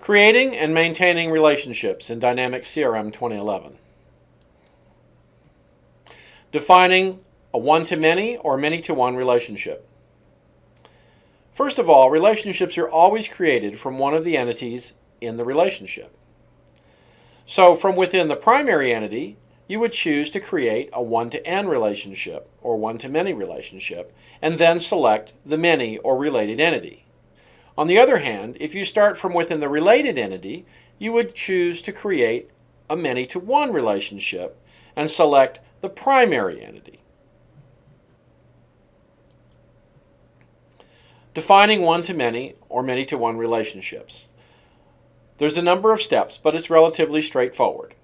Creating and maintaining relationships in Dynamics CRM 2011. Defining a one-to-many or many-to-one relationship. First of all, relationships are always created from one of the entities in the relationship. So from within the primary entity, you would choose to create a one-to-n relationship or one-to-many relationship and then select the many or related entity. On the other hand, if you start from within the related entity, you would choose to create a many-to-one relationship and select the primary entity. Defining one-to-many or many-to-one relationships. There's a number of steps, but it's relatively straightforward.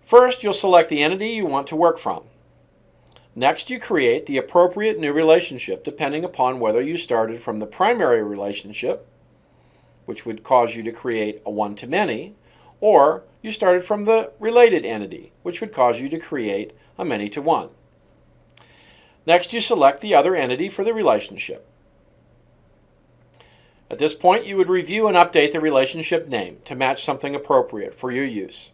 First, you'll select the entity you want to work from. Next, you create the appropriate new relationship depending upon whether you started from the primary relationship, which would cause you to create a one-to-many, or you started from the related entity, which would cause you to create a many-to-one. Next, you select the other entity for the relationship. At this point, you would review and update the relationship name to match something appropriate for your use.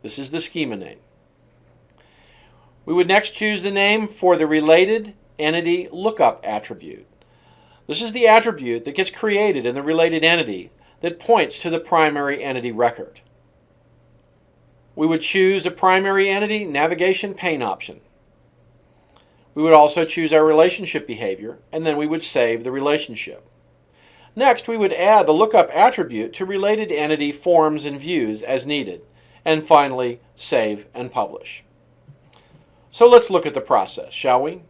This is the schema name. We would next choose the name for the related entity lookup attribute. This is the attribute that gets created in the related entity that points to the primary entity record. We would choose a primary entity navigation pane option. We would also choose our relationship behavior, and then we would save the relationship. Next, we would add the lookup attribute to related entity forms and views as needed, and finally save and publish. So let's look at the process, shall we?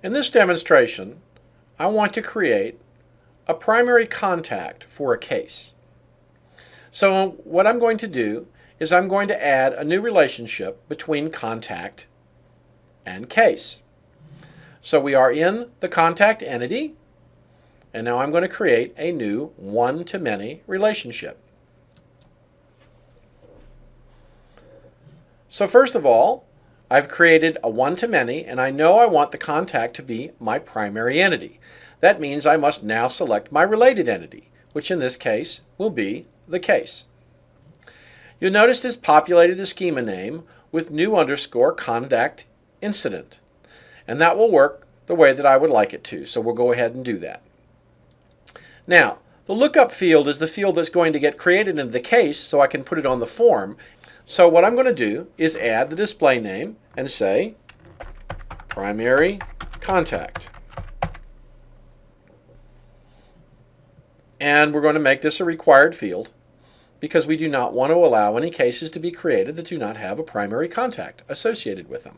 In this demonstration, I want to create a primary contact for a case. So what I'm going to do is I'm going to add a new relationship between contact and case. So we are in the contact entity, and now I'm going to create a new one-to-many relationship. So first of all, I've created a one-to-many, and I know I want the contact to be my primary entity. That means I must now select my related entity, which in this case will be the case. You'll notice this populated the schema name with new underscore contact incident, and that will work the way that I would like it to, so we'll go ahead and do that. Now, the lookup field is the field that's going to get created into the case so I can put it on the form. So what I'm going to do is add the display name and say primary contact. And we're going to make this a required field because we do not want to allow any cases to be created that do not have a primary contact associated with them.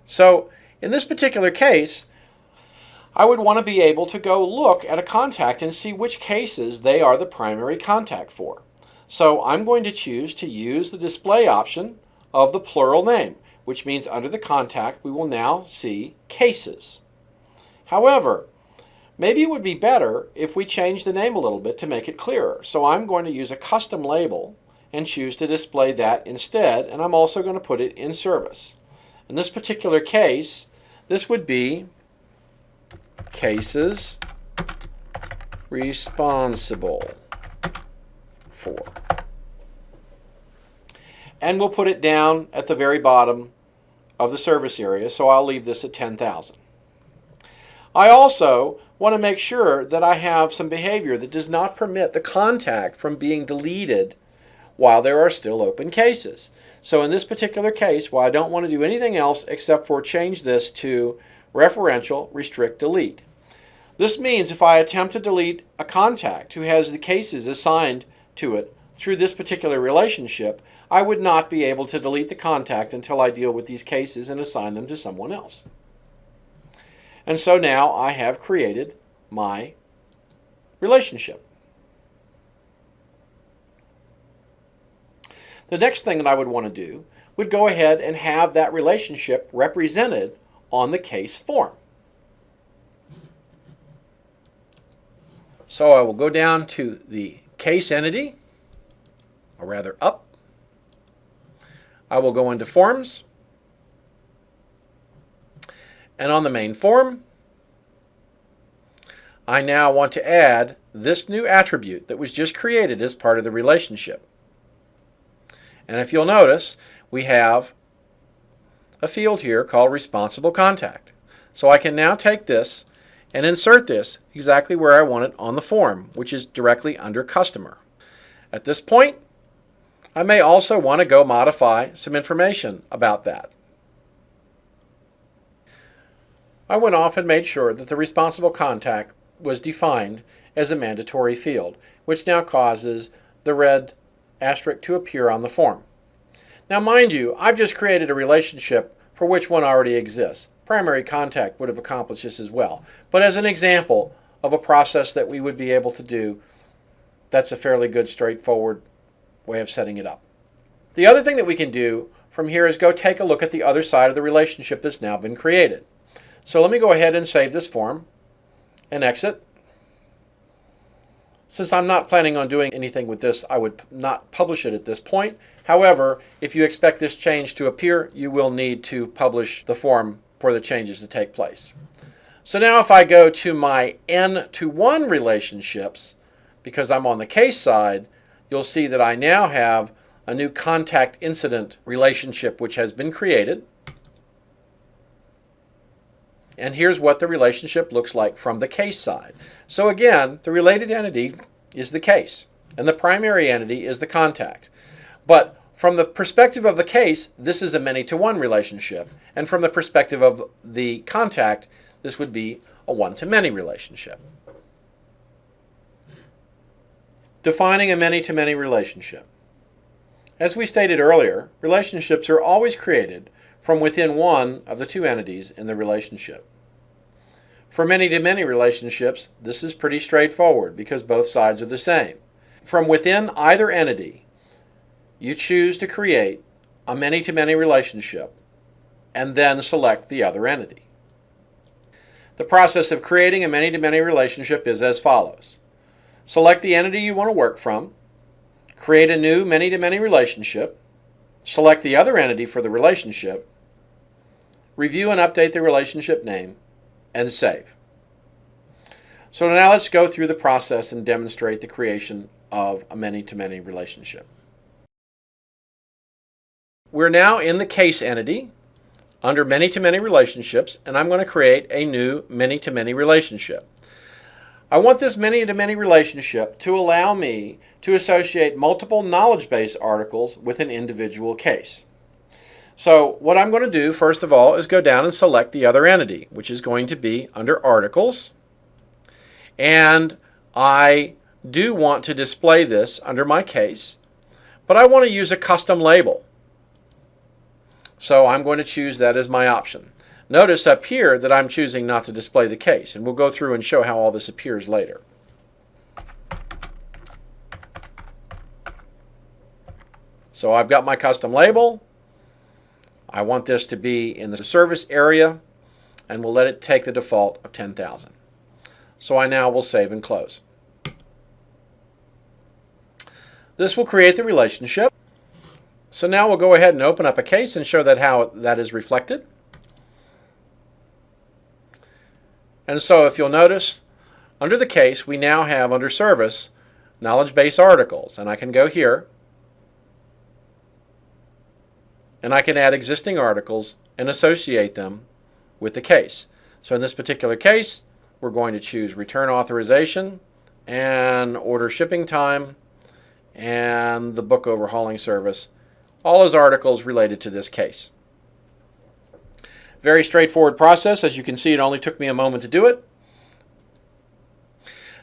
So in this particular case, I would want to be able to go look at a contact and see which cases they are the primary contact for. So I'm going to choose to use the display option of the plural name, which means under the contact we will now see cases. However, maybe it would be better if we change the name a little bit to make it clearer. So I'm going to use a custom label and choose to display that instead, and I'm also going to put it in service. In this particular case, this would be cases responsible for. And we'll put it down at the very bottom of the service area, so I'll leave this at 10,000. I also want to make sure that I have some behavior that does not permit the contact from being deleted while there are still open cases. So in this particular case, well, I don't want to do anything else except for change this to referential restrict delete. This means if I attempt to delete a contact who has the cases assigned to it through this particular relationship, I would not be able to delete the contact until I deal with these cases and assign them to someone else. And so now I have created my relationship. The next thing that I would want to do would go ahead and have that relationship represented on the case form. So I will go down to the case entity, or rather up. I will go into Forms, And on the main form, I now want to add this new attribute that was just created as part of the relationship. And if you'll notice, we have a field here called Responsible Contact. So I can now take this and insert this exactly where I want it on the form, which is directly under Customer. At this point, I may also want to go modify some information about that. I went off and made sure that the Responsible Contact was defined as a mandatory field, which now causes the red asterisk to appear on the form. Now mind you, I've just created a relationship for which one already exists. Primary contact would have accomplished this as well. But as an example of a process that we would be able to do, that's a fairly good, straightforward way of setting it up. The other thing that we can do from here is go take a look at the other side of the relationship that's now been created. So let me go ahead and save this form and exit. Since I'm not planning on doing anything with this, I would not publish it at this point. However, if you expect this change to appear, you will need to publish the form for the changes to take place. So now if I go to my N-to-1 relationships, because I'm on the case side, you'll see that I now have a new contact incident relationship which has been created. And here's what the relationship looks like from the case side. So again, the related entity is the case, and the primary entity is the contact. But from the perspective of the case, this is a many-to-one relationship, and from the perspective of the contact, this would be a one-to-many relationship. Defining a many-to-many relationship. As we stated earlier, relationships are always created from within one of the two entities in the relationship. For many-to-many relationships, this is pretty straightforward because both sides are the same. From within either entity, you choose to create a many-to-many relationship and then select the other entity. The process of creating a many-to-many relationship is as follows. Select the entity you want to work from, create a new many-to-many relationship, select the other entity for the relationship, review and update the relationship name, and save. So now let's go through the process and demonstrate the creation of a many-to-many relationship. We're now in the case entity under many-to-many relationships, and I'm going to create a new many-to-many relationship. I want this many-to-many relationship to allow me to associate multiple knowledge base articles with an individual case. So what I'm going to do first of all is go down and select the other entity, which is going to be under Articles. And I do want to display this under my case, but I want to use a custom label. So I'm going to choose that as my option. Notice up here that I'm choosing not to display the case, and we'll go through and show how all this appears later. So I've got my custom label. I want this to be in the service area, and we'll let it take the default of 10,000. So I now will save and close. This will create the relationship. So now we'll go ahead and open up a case and show that how that is reflected. And so if you'll notice, under the case, we now have under Service, Knowledge Base Articles. And I can go here, and I can add existing articles and associate them with the case. So in this particular case, we're going to choose Return Authorization and Order Shipping Time and the Book Overhauling Service, all as articles related to this case. Very straightforward process. As you can see, it only took me a moment to do it.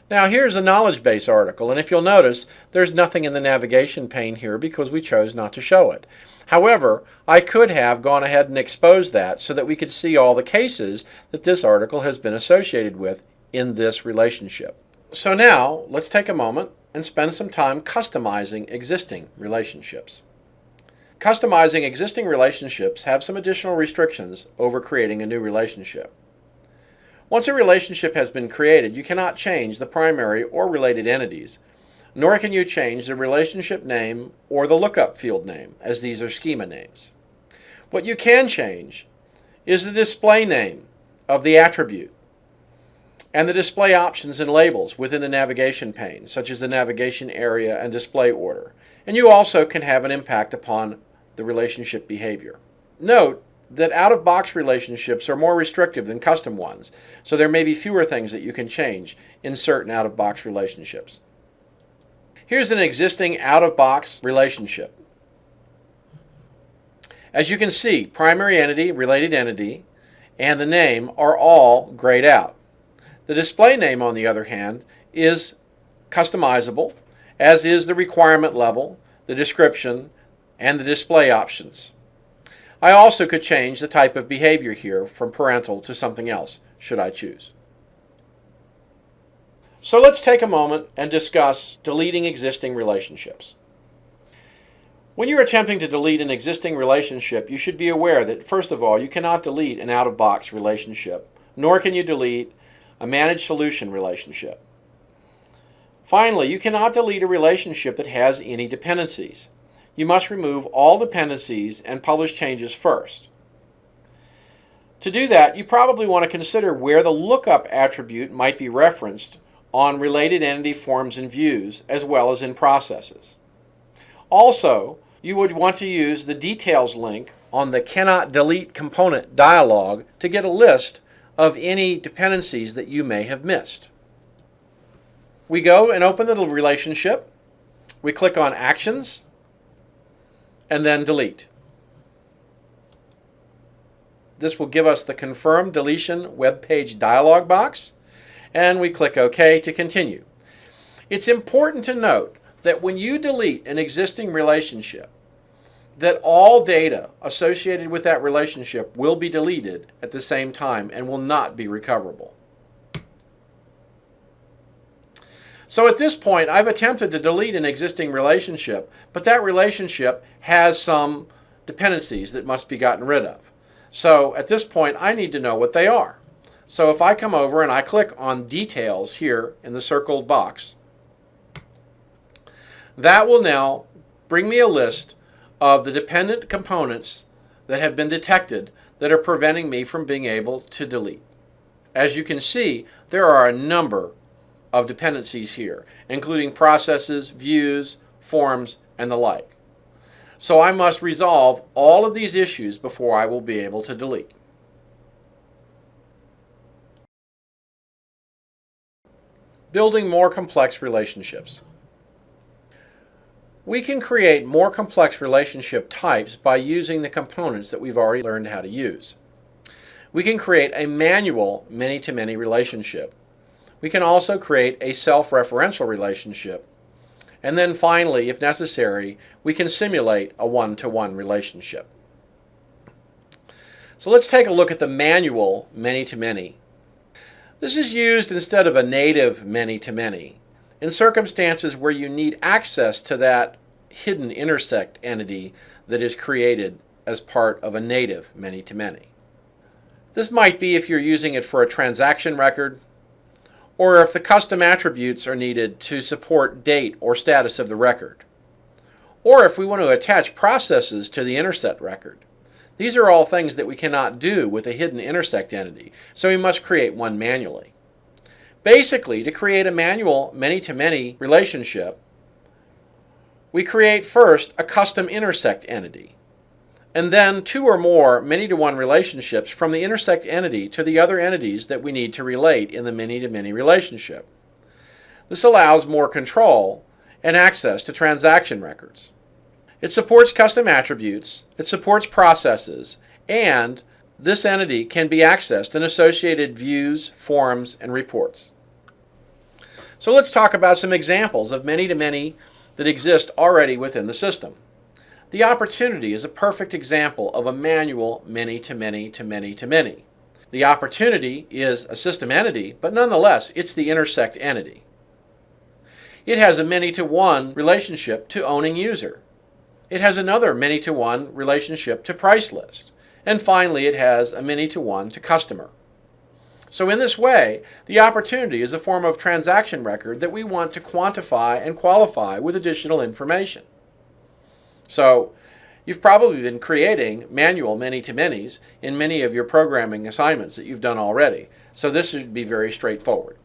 Now here's a knowledge base article, and if you'll notice, there's nothing in the navigation pane here because we chose not to show it. However, I could have gone ahead and exposed that so that we could see all the cases that this article has been associated with in this relationship. So now, let's take a moment and spend some time customizing existing relationships. Customizing existing relationships have some additional restrictions over creating a new relationship. Once a relationship has been created, you cannot change the primary or related entities, nor can you change the relationship name or the lookup field name, as these are schema names. What you can change is the display name of the attribute and the display options and labels within the navigation pane, such as the navigation area and display order. And you also can have an impact upon the relationship behavior. Note that out-of-box relationships are more restrictive than custom ones, so there may be fewer things that you can change in certain out-of-box relationships. Here's an existing out-of-box relationship. As you can see, primary entity, related entity, and the name are all grayed out. The display name, on the other hand, is customizable, as is the requirement level, the description, and the display options. I also could change the type of behavior here from parental to something else, should I choose. So let's take a moment and discuss deleting existing relationships. When you're attempting to delete an existing relationship, you should be aware that, first of all, you cannot delete an out-of-box relationship, nor can you delete a managed solution relationship. Finally, you cannot delete a relationship that has any dependencies. You must remove all dependencies and publish changes first. To do that, you probably want to consider where the lookup attribute might be referenced on related entity forms and views, as well as in processes. Also, you would want to use the details link on the Cannot Delete Component dialog to get a list of any dependencies that you may have missed. We go and open the relationship. We click on Actions and then Delete. This will give us the Confirm Deletion web page dialog box, and we click OK to continue. It's important to note that when you delete an existing relationship, that all data associated with that relationship will be deleted at the same time and will not be recoverable. So at this point, I've attempted to delete an existing relationship, but that relationship has some dependencies that must be gotten rid of. So at this point, I need to know what they are. So if I come over and I click on Details here in the circled box, that will now bring me a list of the dependent components that have been detected that are preventing me from being able to delete. As you can see, there are a number of dependencies here, including processes, views, forms, and the like. So I must resolve all of these issues before I will be able to delete. Building more complex relationships. We can create more complex relationship types by using the components that we've already learned how to use. We can create a manual many-to-many relationship. We can also create a self-referential relationship. And then finally, if necessary, we can simulate a one-to-one relationship. So let's take a look at the manual many-to-many. This is used instead of a native many-to-many in circumstances where you need access to that hidden intersect entity that is created as part of a native many-to-many. This might be if you're using it for a transaction record, or if the custom attributes are needed to support date or status of the record, or if we want to attach processes to the intersect record. These are all things that we cannot do with a hidden intersect entity, so we must create one manually. Basically, to create a manual many-to-many relationship, we create first a custom intersect entity, and then two or more many-to-one relationships from the intersect entity to the other entities that we need to relate in the many-to-many relationship. This allows more control and access to transaction records. It supports custom attributes, it supports processes, and this entity can be accessed in associated views, forms, and reports. So let's talk about some examples of many-to-many that exist already within the system. The opportunity is a perfect example of a manual many-to-many to many-to-many. The opportunity is a system entity, but nonetheless, it's the intersect entity. It has a many-to-one relationship to owning user. It has another many-to-one relationship to price list. And finally, it has a many-to-one to customer. So in this way, the opportunity is a form of transaction record that we want to quantify and qualify with additional information. So You've probably been creating manual many-to-manys in many of your programming assignments that you've done already, so this should be very straightforward.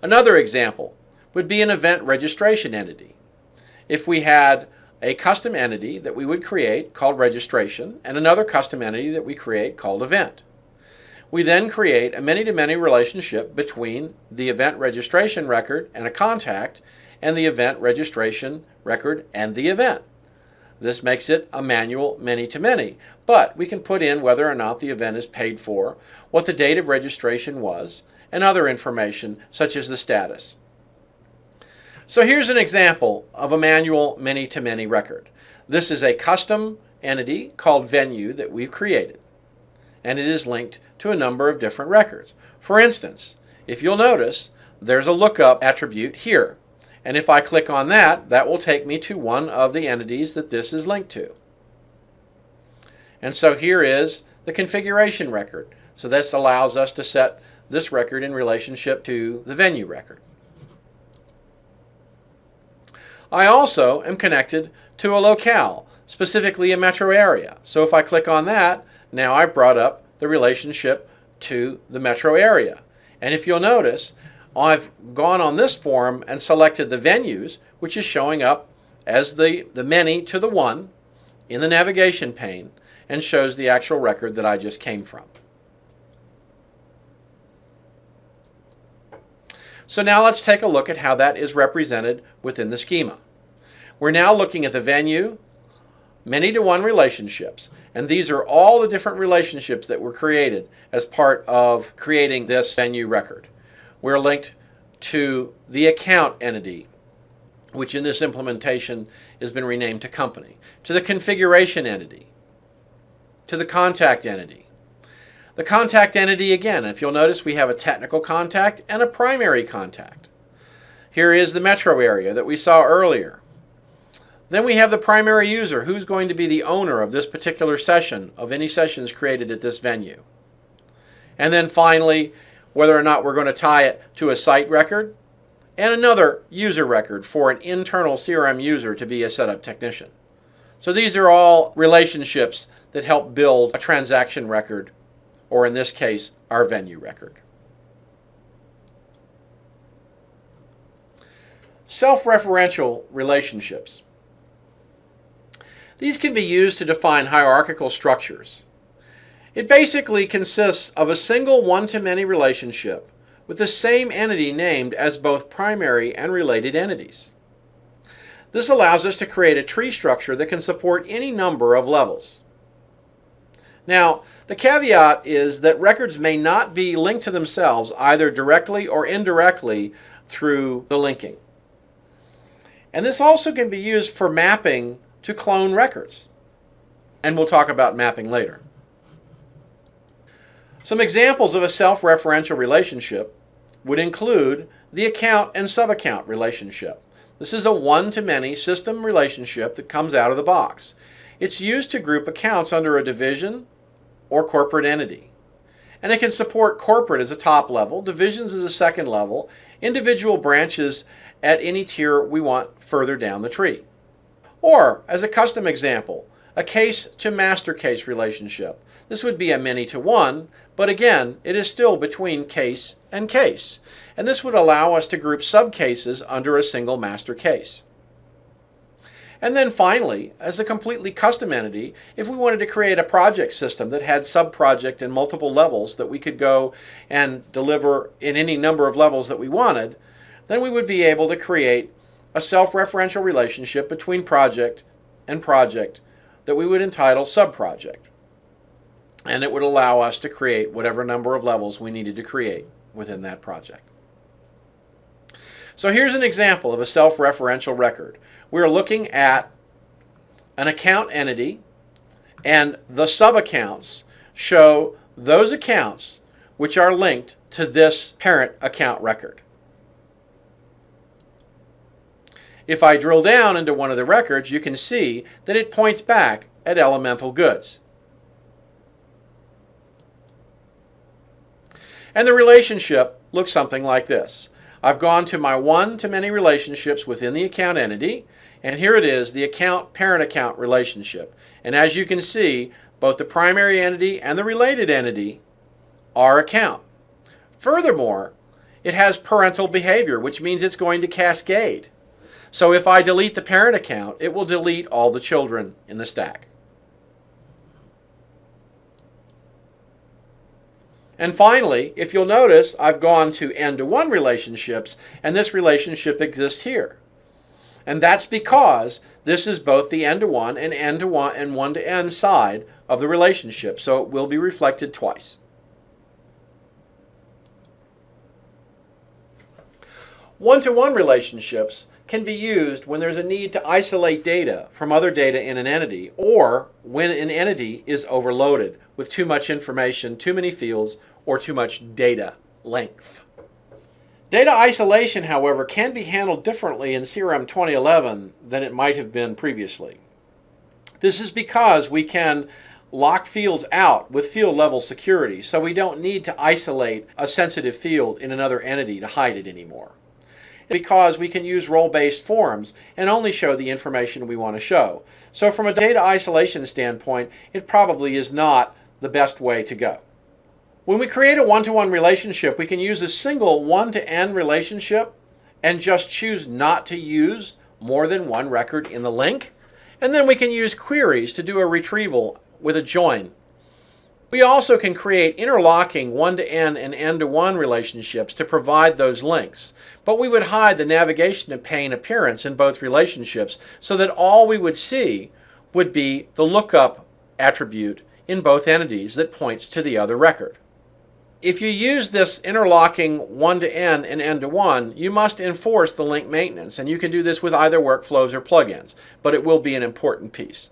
Another example would be an event registration entity. If we had a custom entity that we would create called registration and another custom entity that we create called event. We then create a many-to-many relationship between the event registration record and a contact and the event registration record and the event. This makes it a manual many-to-many, but we can put in whether or not the event is paid for, what the date of registration was, and other information such as the status. So here's an example of a manual many-to-many record. This is a custom entity called venue that we've created, and it is linked to a number of different records. For instance, if you'll notice, there's a lookup attribute here. And if I click on that, that will take me to one of the entities that this is linked to. And so here is the configuration record. So this allows us to set this record in relationship to the venue record. I also am connected to a locale, specifically a metro area. So if I click on that, now I've brought up the relationship to the metro area. And if you'll notice, I've gone on this form and selected the venues, which is showing up as the many to the one in the navigation pane and shows the actual record that I just came from. So now let's take a look at how that is represented within the schema. We're now looking at the venue, many-to-one relationships, and these are all the different relationships that were created as part of creating this venue record. We're linked to the account entity, which in this implementation has been renamed to company, to the configuration entity, to the contact entity. The contact entity, again, if you'll notice, we have a technical contact and a primary contact. Here is the metro area that we saw earlier. Then we have the primary user, who's going to be the owner of this particular session, of any sessions created at this venue. And then finally, whether or not we're going to tie it to a site record and another user record for an internal CRM user to be a setup technician. So these are all relationships that help build a transaction record, or in this case, our venue record. Self-referential relationships. These can be used to define hierarchical structures. It basically consists of a single one-to-many relationship with the same entity named as both primary and related entities. This allows us to create a tree structure that can support any number of levels. Now, the caveat is that records may not be linked to themselves either directly or indirectly through the linking. And this also can be used for mapping to clone records. And we'll talk about mapping later. Some examples of a self-referential relationship would include the account and sub-account relationship. This is a one-to-many system relationship that comes out of the box. It's used to group accounts under a division or corporate entity. And it can support corporate as a top level, divisions as a second level, individual branches at any tier we want further down the tree. Or, as a custom example, a case to master case relationship. This would be a many-to-one, but again, it is still between case and case. And this would allow us to group subcases under a single master case. And then finally, as a completely custom entity, if we wanted to create a project system that had sub-project and multiple levels that we could go and deliver in any number of levels that we wanted, then we would be able to create a self-referential relationship between project and project that we would entitle sub-project. And it would allow us to create whatever number of levels we needed to create within that project. So here's an example of a self-referential record. We're looking at an account entity, and the sub-accounts show those accounts which are linked to this parent account record. If I drill down into one of the records, you can see that it points back at elemental goods. And the relationship looks something like this. I've gone to my one-to-many relationships within the account entity. And here it is, the account-parent account relationship. And as you can see, both the primary entity and the related entity are account. Furthermore, it has parental behavior, which means it's going to cascade. So if I delete the parent account, it will delete all the children in the stack. And finally, if you'll notice, I've gone to N-to-One relationships, and this relationship exists here. And that's because this is both the N-to-One and N-to-One and one-to-N side of the relationship, so it will be reflected twice. One-to-one relationships can be used when there's a need to isolate data from other data in an entity, or when an entity is overloaded with too much information, too many fields, or too much data length. Data isolation, however, can be handled differently in CRM 2011 than it might have been previously. This is because we can lock fields out with field level security, so we don't need to isolate a sensitive field in another entity to hide it anymore. Because we can use role-based forms and only show the information we want to show. So from a data isolation standpoint, it probably is not the best way to go. When we create a one-to-one relationship, we can use a single one-to-N relationship and just choose not to use more than one record in the link. And then we can use queries to do a retrieval with a join. We also can create interlocking one-to-N and N-to-One relationships to provide those links. But we would hide the navigation pane appearance in both relationships so that all we would see would be the lookup attribute in both entities that points to the other record. If you use this interlocking one-to-N and N-to-One, you must enforce the link maintenance, and you can do this with either workflows or plugins, but it will be an important piece.